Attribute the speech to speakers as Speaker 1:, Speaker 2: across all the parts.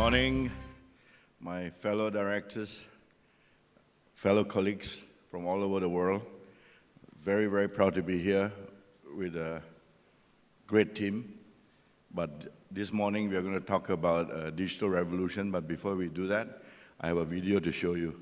Speaker 1: morning, my fellow directors, fellow colleagues from all over the world. Very, very proud to be here with a great team. But this morning we are going to talk about digital revolution. But before we do that, I have a video to show you.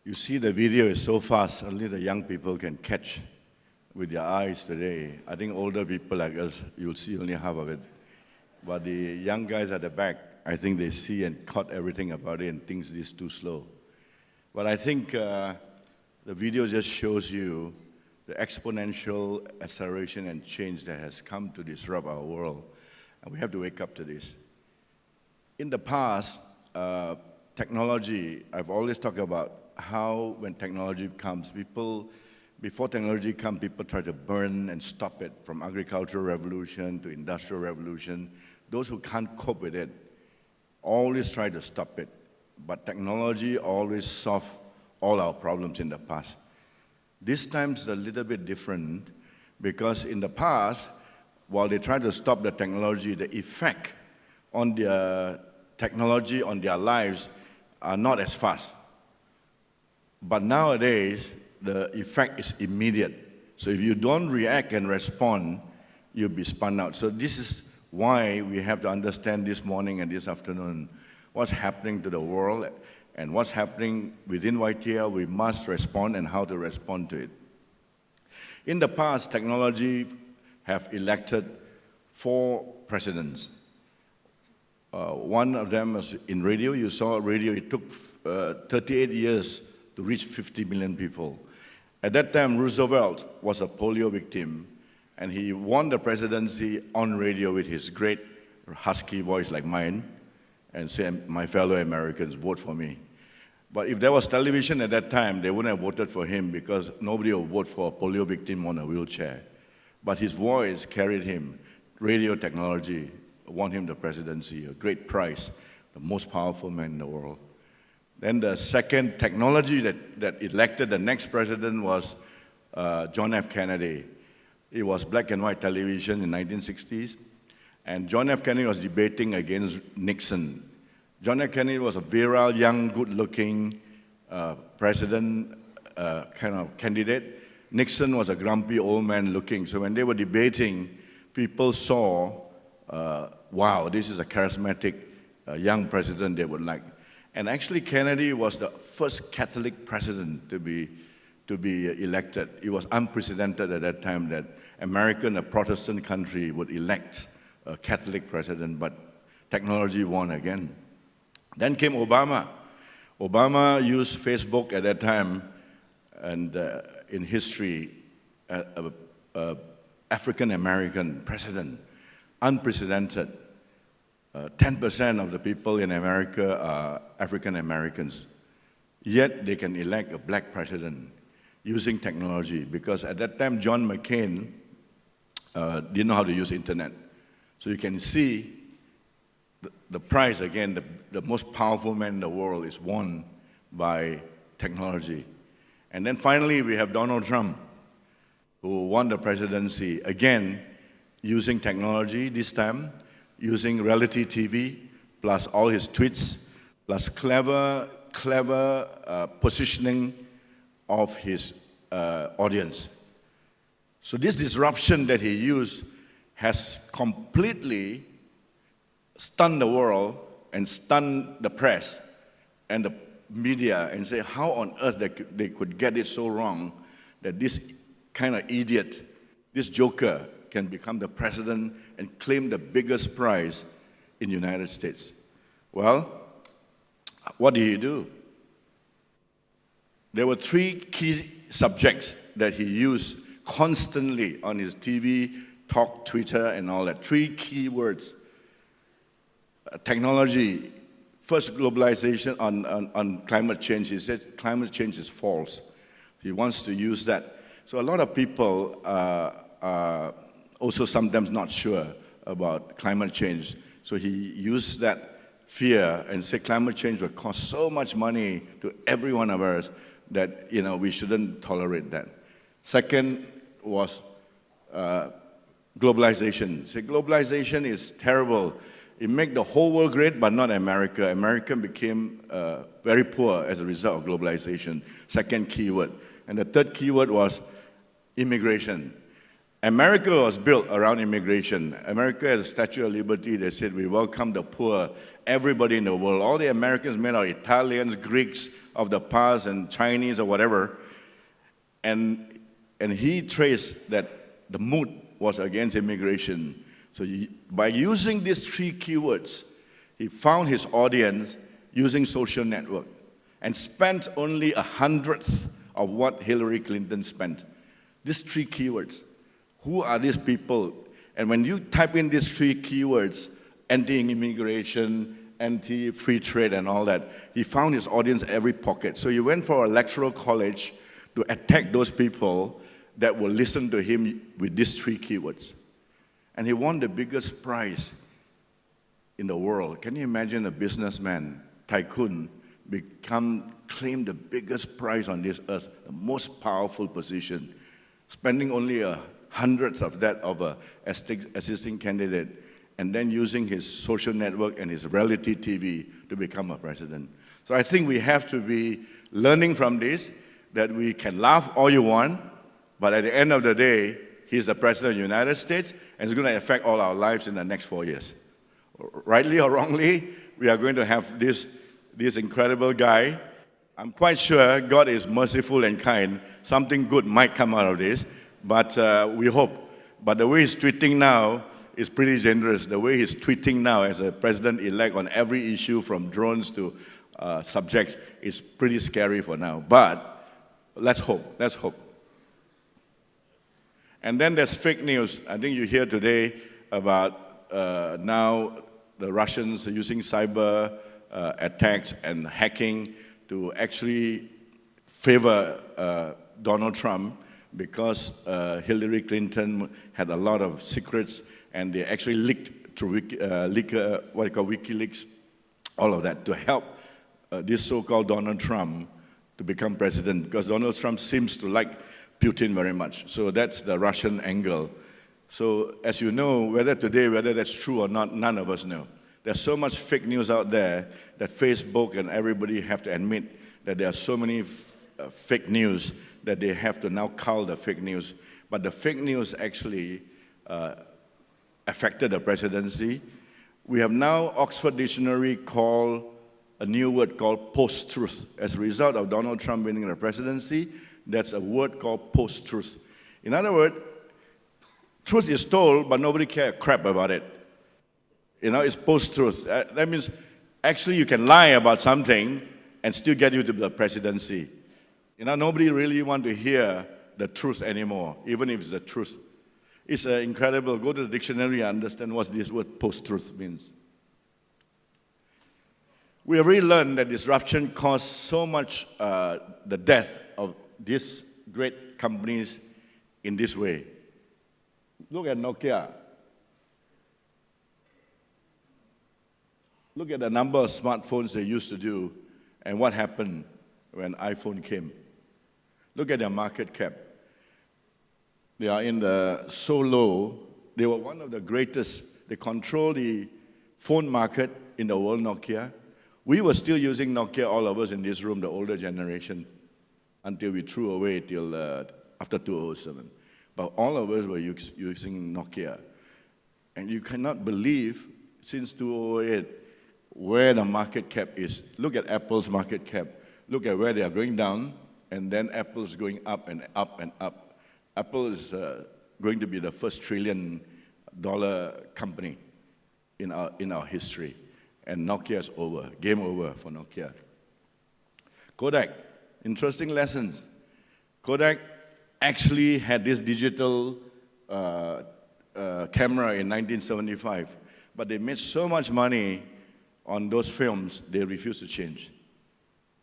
Speaker 1: You see, the video is so fast, only the young people can catch with their eyes today. I think older people like us, you'll see only half of it. But the young guys at the back, I think they see and caught everything about it and thinks this is too slow. But I think the video just shows you the exponential acceleration and change that has come to disrupt our world. And we have to wake up to this. In the past, technology, I've always talked about how when technology comes, before technology comes, people try to burn and stop it, from agricultural revolution to industrial revolution. Those who can't cope with it always try to stop it. But technology always solved all our problems in the past. This time's a little bit different because in the past, while they tried to stop the technology, the effect on their technology, on their lives, are not as fast. But nowadays, the effect is immediate. So if you don't react and respond, you'll be spun out. So this is why we have to understand this morning and this afternoon what's happening to the world and what's happening within YTL. We must respond and how to respond to it. In the past, technology have elected 4 presidents. One of them was in radio. You saw radio, it took 38 years to reach 50 million people. At that time, Roosevelt was a polio victim, and he won the presidency on radio with his great husky voice like mine, and said, "My fellow Americans, vote for me." But if there was television at that time, they wouldn't have voted for him because nobody would vote for a polio victim on a wheelchair. But his voice carried him. Radio technology won him the presidency, a great prize, the most powerful man in the world. Then the second technology that elected the next president was John F. Kennedy. It was black and white television in the 1960s. And John F. Kennedy was debating against Nixon. John F. Kennedy was a virile, young, good-looking president kind of candidate. Nixon was a grumpy old man looking. So when they were debating, people saw, wow, this is a charismatic young president they would like. And actually, Kennedy was the first Catholic president to be elected. It was unprecedented at that time that America, a Protestant country, would elect a Catholic president, but technology won again. Then came Obama. Obama used Facebook at that time, and in history, African-American president, unprecedented. 10% of the people in America are African-Americans, yet they can elect a black president using technology, because at that time, John McCain didn't know how to use internet. So you can see the prize, again, the most powerful man in the world is won by technology. And then finally, we have Donald Trump, who won the presidency, again, using technology this time, using reality TV, plus all his tweets, plus clever positioning of his audience. So this disruption that he used has completely stunned the world and stunned the press and the media, and say how on earth they could get it so wrong that this kind of idiot, this joker, can become the president and claim the biggest prize in the United States. Well, what did he do? There were three key subjects that he used constantly on his TV, talk, Twitter, and all that. Three key words. Technology. First, globalization on climate change. He said climate change is false. He wants to use that. So a lot of people are also sometimes not sure about climate change. So he used that fear and said climate change will cost so much money to every one of us that we shouldn't tolerate that. Second was globalization. So globalization is terrible. It made the whole world great, but not America. America became very poor as a result of globalization. Second keyword. And the third keyword was immigration. America was built around immigration. America has a Statue of Liberty that said we welcome the poor, everybody in the world. All the Americans made are Italians, Greeks of the past, and Chinese or whatever. And he traced that the mood was against immigration. So by using these three keywords, he found his audience using social network and spent only 1/100th of what Hillary Clinton spent. These three keywords. Who are these people? And when you type in these three keywords, anti-immigration, anti-free trade and all that, he found his audience every pocket. So he went for electoral college to attack those people that will listen to him with these three keywords. And he won the biggest prize in the world. Can you imagine a businessman, tycoon, claim the biggest prize on this earth, the most powerful position, spending only 1/100th of that of an existing candidate, and then using his social network and his reality TV to become a president. So I think we have to be learning from this, that we can laugh all you want, but at the end of the day, he's the president of the United States, and it's going to affect all our lives in the next 4 years. Rightly or wrongly, we are going to have this incredible guy. I'm quite sure God is merciful and kind. Something good might come out of this, but we hope. But the way he's tweeting now is pretty generous. The way he's tweeting now as a president-elect on every issue from drones to subjects is pretty scary for now. But let's hope. Let's hope. And then there's fake news. I think you hear today about now the Russians are using cyber attacks and hacking to actually favor Donald Trump, because Hillary Clinton had a lot of secrets, and they actually leaked through what they call WikiLeaks, all of that, to help this so-called Donald Trump to become president, because Donald Trump seems to like Putin very much. So that's the Russian angle. So as you know, whether that's true or not, none of us know. There's so much fake news out there that Facebook and everybody have to admit that there are so many fake news that they have to now cull the fake news. But the fake news actually affected the presidency. We have now Oxford Dictionary called a new word called post-truth. As a result of Donald Trump winning the presidency, that's a word called post-truth. In other words, truth is told, but nobody cares crap about it. It's post-truth. That means actually you can lie about something and still get you to the presidency. Nobody really wants to hear the truth anymore, even if it's the truth. It's incredible. Go to the dictionary and understand what this word post-truth means. We have really learned that disruption caused so much the death of these great companies in this way. Look at Nokia. Look at the number of smartphones they used to do and what happened when iPhone came. Look at their market cap. They are so low. They were one of the greatest. They control the phone market in the world, Nokia. We were still using Nokia, all of us in this room, the older generation, until we threw away till after 2007. But all of us were using Nokia. And you cannot believe, since 2008, where the market cap is. Look at Apple's market cap. Look at where they are going down, and then Apple's going up and up and up. Apple is going to be the first trillion-dollar company in our history. And Nokia is over, game over for Nokia. Kodak, interesting lessons. Kodak actually had this digital camera in 1975, but they made so much money on those films, they refused to change.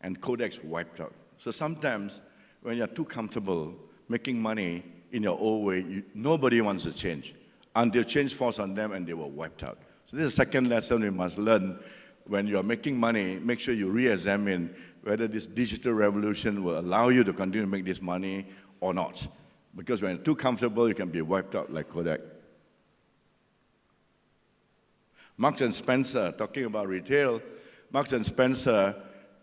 Speaker 1: And Kodak's wiped out. So sometimes, when you're too comfortable making money in your old way, nobody wants to change until change falls on them and they were wiped out. So this is the second lesson we must learn. When you're making money, make sure you re-examine whether this digital revolution will allow you to continue to make this money or not. Because when you're too comfortable, you can be wiped out like Kodak. Marks and Spencer, talking about retail, Marks and Spencer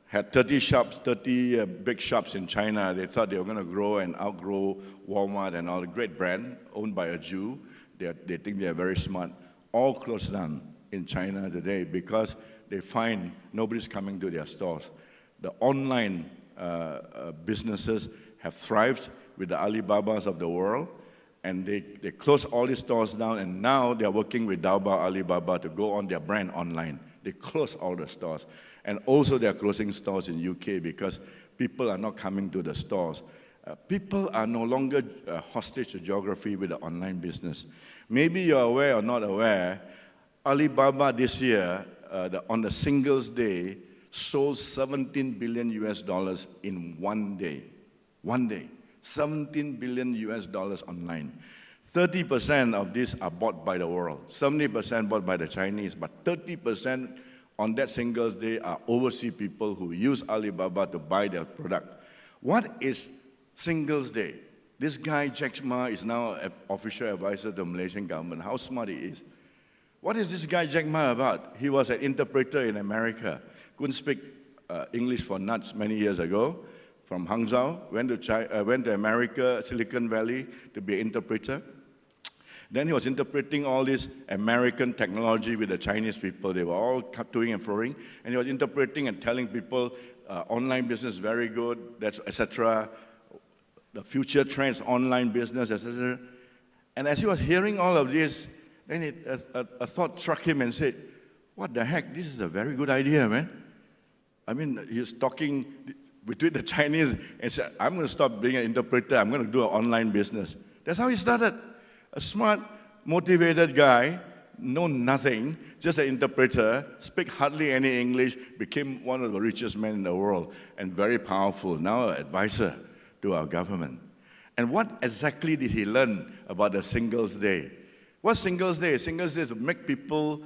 Speaker 1: had 30 shops, 30 big shops in China. They thought they were going to grow and outgrow Walmart and all the great brand owned by a Jew. They think they are very smart. All closed down in China today because they find nobody's coming to their stores. The online businesses have thrived with the Alibabas of the world, and they closed all these stores down, and now they're working with Taobao, Alibaba to go on their brand online. They closed all the stores. And also they're closing stores in UK because people are not coming to the stores. People are no longer hostage to geography with the online business. Maybe you're aware or not aware, Alibaba this year, on the Singles Day, sold $17 billion in one day. One day. $17 billion online. 30% of these are bought by the world. 70% bought by the Chinese, but 30% on that Singles Day are overseas people who use Alibaba to buy their product. What is Singles Day? This guy, Jack Ma, is now an official advisor to the Malaysian government. How smart he is. What is this guy, Jack Ma, about? He was an interpreter in America. Couldn't speak English for nuts many years ago. From Hangzhou, went to America, Silicon Valley, to be an interpreter. Then he was interpreting all this American technology with the Chinese people. They were all doing and froing. And he was interpreting and telling people, online business is very good, etc. The future trends, online business, etc. And as he was hearing all of this, then a thought struck him and said, what the heck, this is a very good idea, man. I mean, he was talking between the Chinese and said, I'm going to stop being an interpreter, I'm going to do an online business. That's how he started. A smart, motivated guy, know nothing, just an interpreter, speak hardly any English, became one of the richest men in the world and very powerful, now an advisor to our government. And what exactly did he learn about the Singles Day? What's Singles Day? Singles Day is to make people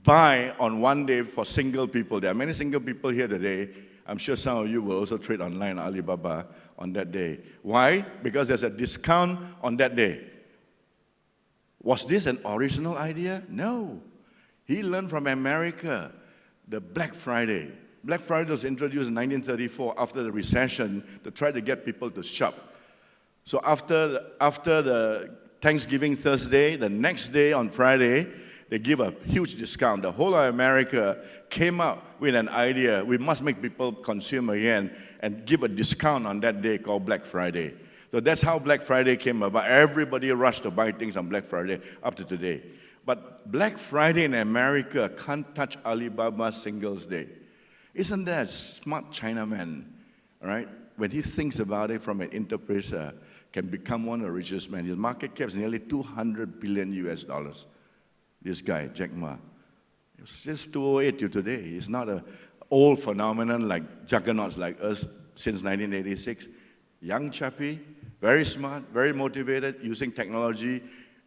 Speaker 1: buy on one day for single people. There are many single people here today. I'm sure some of you will also trade online on Alibaba on that day. Why? Because there's a discount on that day. Was this an original idea? No. He learned from America, the Black Friday. Black Friday was introduced in 1934 after the recession to try to get people to shop. So after the Thanksgiving Thursday, the next day on Friday, they give a huge discount. The whole of America came up with an idea. We must make people consume again and give a discount on that day called Black Friday. So that's how Black Friday came about. Everybody rushed to buy things on Black Friday up to today. But Black Friday in America can't touch Alibaba's Singles Day. Isn't that a smart Chinaman, right? When he thinks about it from an enterprise, can become one of the richest men. His market cap is nearly 200 billion US dollars. This guy, Jack Ma. It's just 208 to today. He's not an old phenomenon like juggernauts like us since 1986. Young chappy, very smart, very motivated, using technology,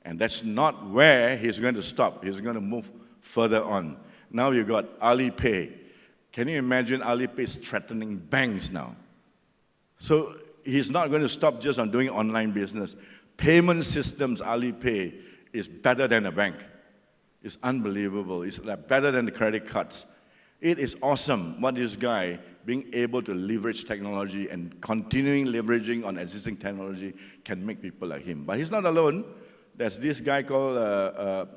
Speaker 1: and that's not where he's going to stop. He's going to move further on. Now you got Alipay. Can you imagine Alipay is threatening banks now? So he's not going to stop just on doing online business. Payment systems, Alipay, is better than a bank. It's unbelievable. It's like better than the credit cards. It is awesome what this guy being able to leverage technology and continuing leveraging on existing technology can make people like him. But he's not alone. There's this guy called,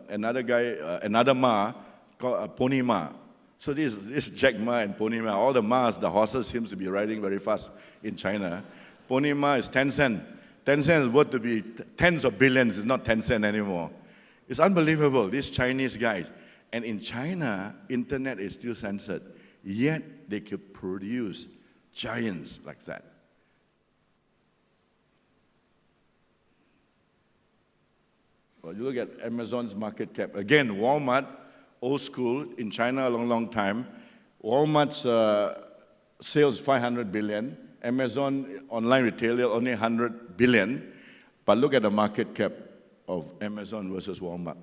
Speaker 1: another Ma, called Pony Ma. So this Jack Ma and Pony Ma, all the Ma's, the horses seems to be riding very fast in China. Pony Ma is Tencent. Tencent is worth to be tens of billions. It's not Tencent anymore. It's unbelievable, these Chinese guys. And in China, internet is still censored. Yet they could produce giants like that. Well, you look at Amazon's market cap. Again, Walmart, old school, in China a long, long time. Walmart's sales 500 billion. Amazon online retailer only 100 billion. But look at the market cap of Amazon versus Walmart.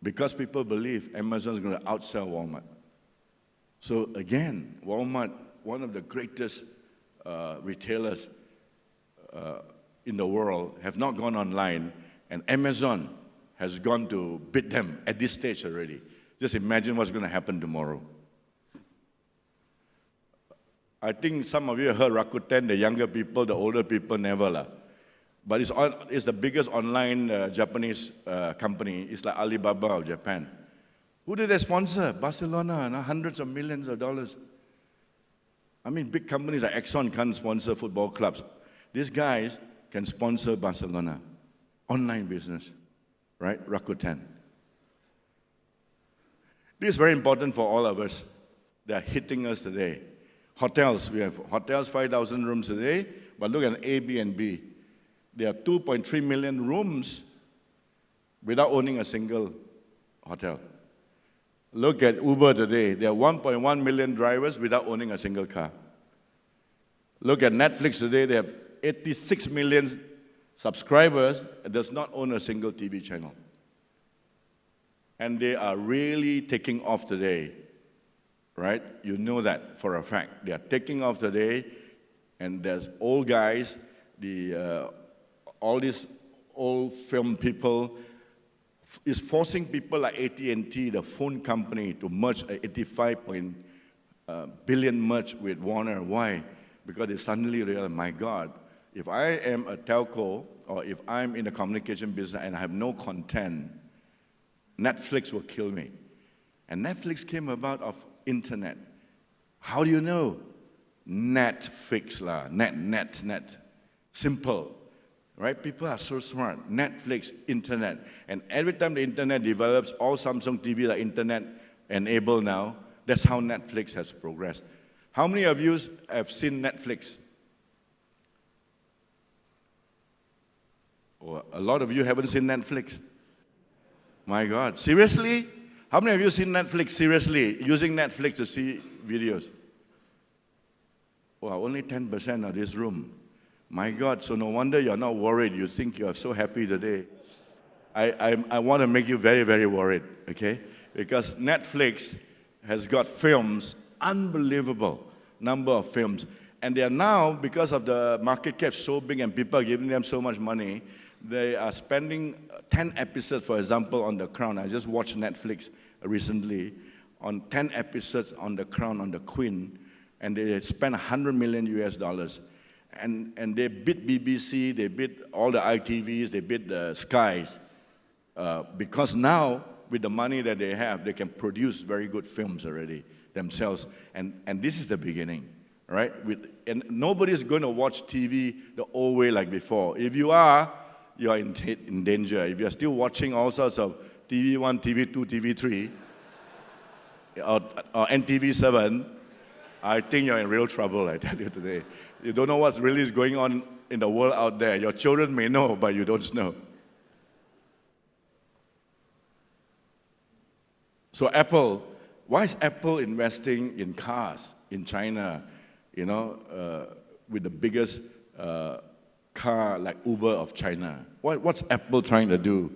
Speaker 1: Because people believe Amazon is going to outsell Walmart. So again, Walmart, one of the greatest retailers in the world, have not gone online, and Amazon has gone to beat them at this stage already. Just imagine what's going to happen tomorrow. I think some of you heard Rakuten, the younger people, the older people, never lah. But it's the biggest online Japanese company. It's like Alibaba of Japan. Who did they sponsor? Barcelona, hundreds of millions of dollars. I mean, big companies like Exxon can't sponsor football clubs. These guys can sponsor Barcelona. Online business, right? Rakuten. This is very important for all of us. They are hitting us today. Hotels, we have hotels, 5,000 rooms today, but look at Airbnb. There are 2.3 million rooms without owning a single hotel. Look at Uber today. There are 1.1 million drivers without owning a single car. Look at Netflix today. They have 86 million subscribers and does not own a single TV channel. And they are really taking off today, right? You know that for a fact. They are taking off today, and there's old guys, all these old film people, is forcing people like AT&T, the phone company, to merge an 85 billion merge with Warner. Why? Because they suddenly realize, my God, if I am a telco, or if I'm in the communication business and I have no content, Netflix will kill me. And Netflix came about of internet. How do you know? Netflix lah, net. Simple. Right? People are so smart. Netflix, internet. And every time the internet develops, all Samsung TV are internet enabled now. That's how Netflix has progressed. How many of you have seen Netflix? Oh, a lot of you haven't seen Netflix. My God. Seriously? How many of you seen Netflix seriously, using Netflix to see videos? Well, only 10% of this room. My God, so no wonder you're not worried. You think you're so happy today. I want to make you very, very worried, okay? Because Netflix has got films, unbelievable number of films. And they are now, because of the market cap so big and people are giving them so much money, they are spending 10 episodes, for example, on The Crown. I just watched Netflix recently on 10 episodes on The Crown, on the Queen, and they spent $100 million US. And they beat BBC, they beat all the ITVs, they beat the Skies, because now, with the money that they have, they can produce very good films already themselves. And this is the beginning, right? And nobody's going to watch TV the old way like before. If you are, you are in danger. If you're still watching all sorts of TV1, TV2, TV3, or NTV7, I think you're in real trouble, I tell you today. You don't know what's really going on in the world out there. Your children may know, but you don't know. So Apple, why is Apple investing in cars in China, with the biggest car like Uber of China? What's Apple trying to do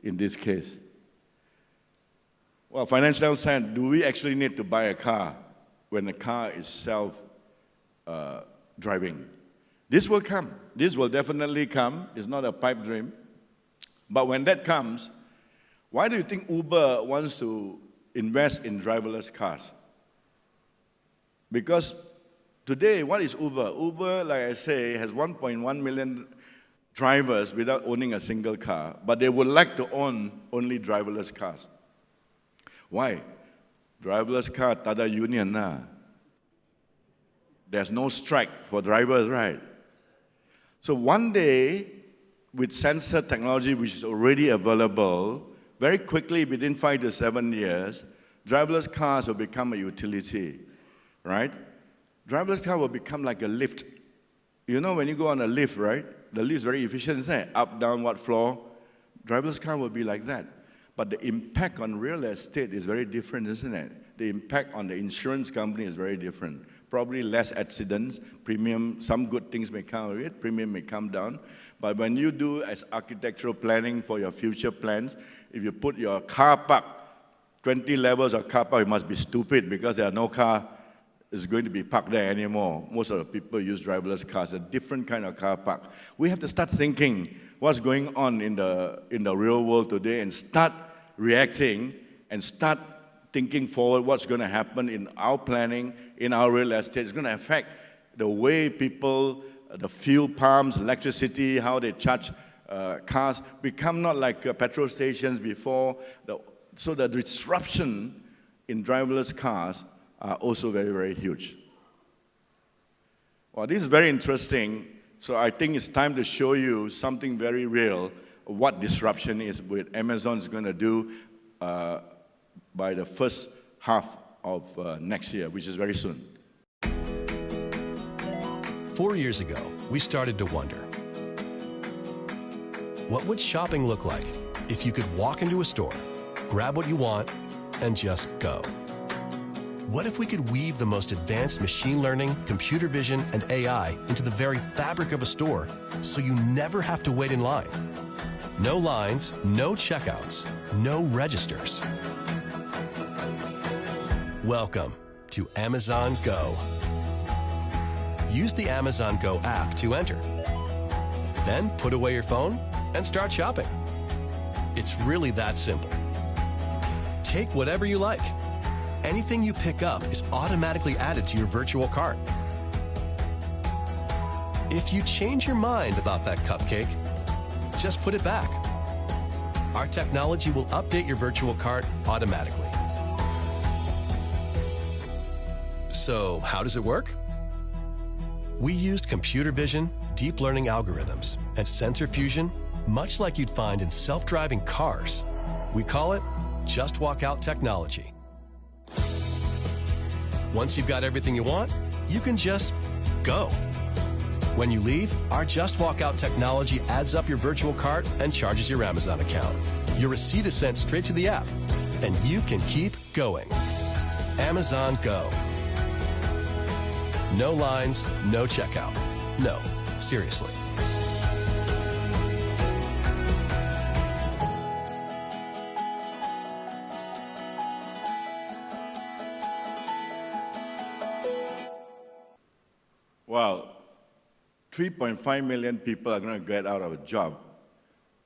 Speaker 1: in this case? Well, financial sense, do we actually need to buy a car when the car is self-driving? This will come. This will definitely come. It's not a pipe dream. But when that comes, why do you think Uber wants to invest in driverless cars? Because today, what is Uber? Uber, like I say, has 1.1 million drivers without owning a single car, but they would like to own only driverless cars. Why? Driverless car, tada union na. There's no strike for drivers, right? So one day, with sensor technology which is already available, very quickly, within 5 to 7 years, driverless cars will become a utility, right? Driverless car will become like a lift. You know when you go on a lift, right? The lift is very efficient, isn't it? Up, down, what floor? Driverless car will be like that. But the impact on real estate is very different, isn't it? The impact on the insurance company is very different. Probably less accidents, premium, some good things may come with it, premium may come down. But when you do as architectural planning for your future plans, if you put your car park, 20 levels of car park, it must be stupid because there are no car is going to be parked there anymore. Most of the people use driverless cars, a different kind of car park. We have to start thinking what's going on in the real world today and start reacting and start thinking forward what's going to happen in our planning, in our real estate. It's going to affect the way people, the fuel pumps, electricity, how they charge cars, become not like petrol stations before. So the disruption in driverless cars are also very, very huge. Well, this is very interesting. So I think it's time to show you something very real, what disruption is, what Amazon's going to do by the first half of next year, which is very soon.
Speaker 2: 4 years ago, we started to wonder, what would shopping look like if you could walk into a store, grab what you want, and just go? What if we could weave the most advanced machine learning, computer vision, and AI into the very fabric of a store so you never have to wait in line? No lines, no checkouts, no registers. Welcome to Amazon Go. Use the Amazon Go app to enter. Then put away your phone and start shopping. It's really that simple. Take whatever you like. Anything you pick up is automatically added to your virtual cart. If you change your mind about that cupcake, just put it back. Our technology will update your virtual cart automatically. So, how does it work? We used computer vision, deep learning algorithms, and sensor fusion, much like you'd find in self-driving cars. We call it Just Walk Out technology. Once you've got everything you want, you can just go. When you leave, our Just Walk Out technology adds up your virtual cart and charges your Amazon account. Your receipt is sent straight to the app, and you can keep going. Amazon Go. No lines, no checkout. No, seriously.
Speaker 1: Well, 3.5 million people are going to get out of a job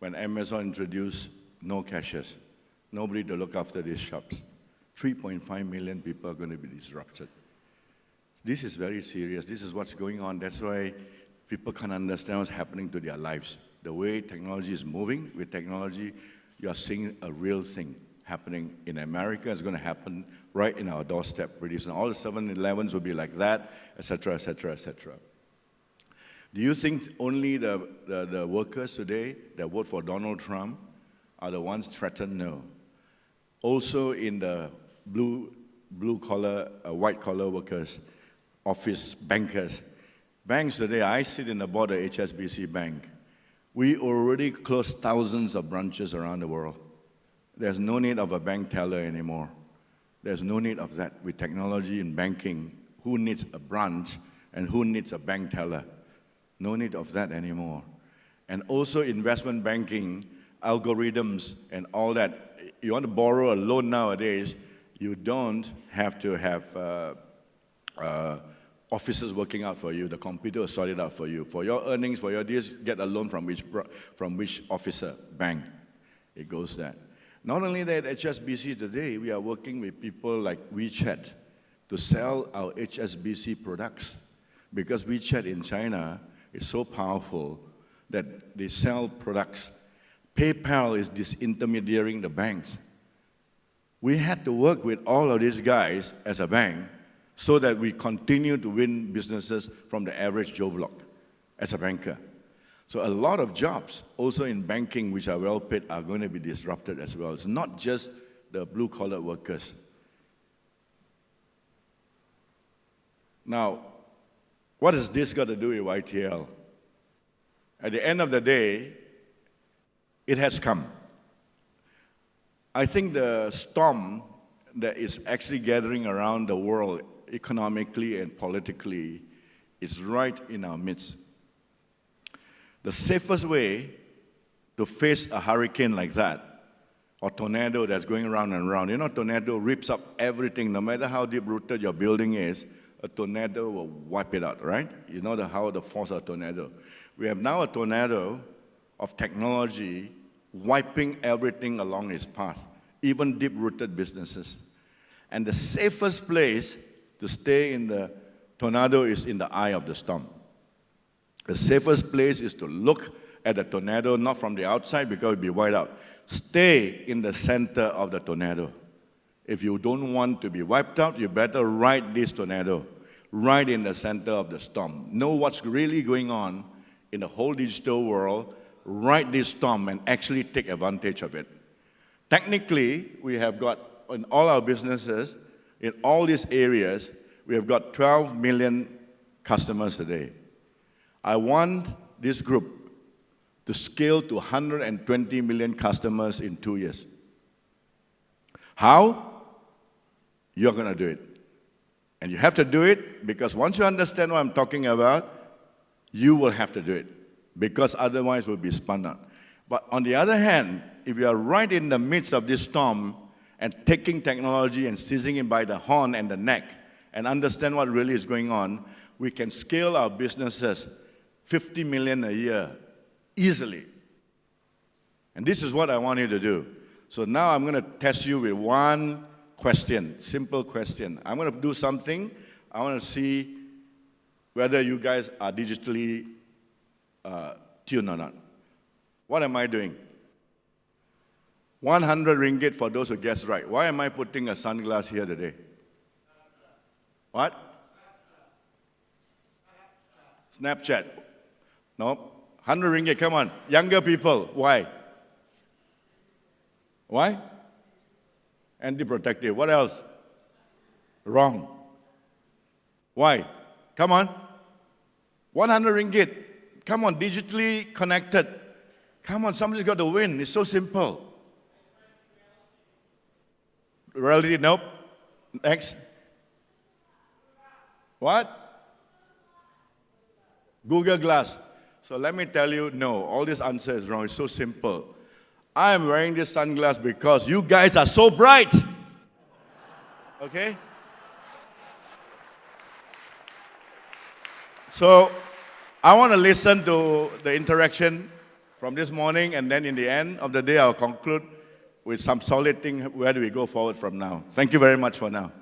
Speaker 1: when Amazon introduced no cashiers, nobody to look after these shops. 3.5 million people are going to be disrupted. This is very serious. This is what's going on. That's why people can't understand what's happening to their lives. The way technology is moving, with technology, you are seeing a real thing happening in America. It's going to happen right in our doorstep pretty soon. All the 7-Elevens will be like that, etc., etc., etc. Do you think only the workers today that vote for Donald Trump are the ones threatened? No. Also in the blue-collar, white-collar workers, office bankers. Banks today, I sit in the board of HSBC Bank. We already closed thousands of branches around the world. There's no need of a bank teller anymore. There's no need of that. With technology in banking, who needs a branch and who needs a bank teller? No need of that anymore. And also investment banking, algorithms and all that. You want to borrow a loan nowadays, you don't have to have officers working out for you. The computer will sort it out for you. For your earnings, for your deals, get a loan from which officer, bank. It goes that. Not only that, at HSBC today, we are working with people like WeChat to sell our HSBC products. Because WeChat in China is so powerful that they sell products. PayPal is disintermediating the banks. We had to work with all of these guys as a bank so that we continue to win businesses from the average Joe Block as a banker. So a lot of jobs also in banking which are well paid are going to be disrupted as well. It's not just the blue-collar workers. Now, what has this got to do with YTL? At the end of the day, it has come. I think the storm that is actually gathering around the world economically and politically is right in our midst. The safest way to face a hurricane like that, or tornado that's going around and around, tornado rips up everything, no matter how deep-rooted your building is, a tornado will wipe it out, right? You know how the force of a tornado. We have now a tornado of technology wiping everything along its path, even deep-rooted businesses. And the safest place to stay in the tornado is in the eye of the storm. The safest place is to look at the tornado, not from the outside because it will be wiped out. Stay in the center of the tornado. If you don't want to be wiped out, you better ride this tornado, right in the center of the storm. Know what's really going on in the whole digital world, ride this storm and actually take advantage of it. Technically, we have got, in all our businesses, in all these areas, we have got 12 million customers today. I want this group to scale to 120 million customers in 2 years. How? You're going to do it. And you have to do it because once you understand what I'm talking about, you will have to do it because otherwise we'll be spun out. But on the other hand, if you are right in the midst of this storm and taking technology and seizing it by the horn and the neck and understand what really is going on, we can scale our businesses 50 million a year easily. And this is what I want you to do. So now I'm going to test you with one question, simple question. I'm going to do something. I want to see whether you guys are digitally tuned or not. What am I doing? 100 ringgit for those who guessed right. Why am I putting a sunglass here today? What? Snapchat. Nope. 100 ringgit, come on. Younger people, why? Why? Anti-protective. What else? Wrong. Why? Come on. 100 ringgit. Come on, digitally connected. Come on, somebody's got to win. It's so simple. Reality, nope. Next. What? Google Glass. So let me tell you, no, all this answer is wrong. It's so simple. I am wearing this sunglass because you guys are so bright. Okay? So I want to listen to the interaction from this morning, and then in the end of the day, I'll conclude with some solid thing. Where do we go forward from now? Thank you very much for now.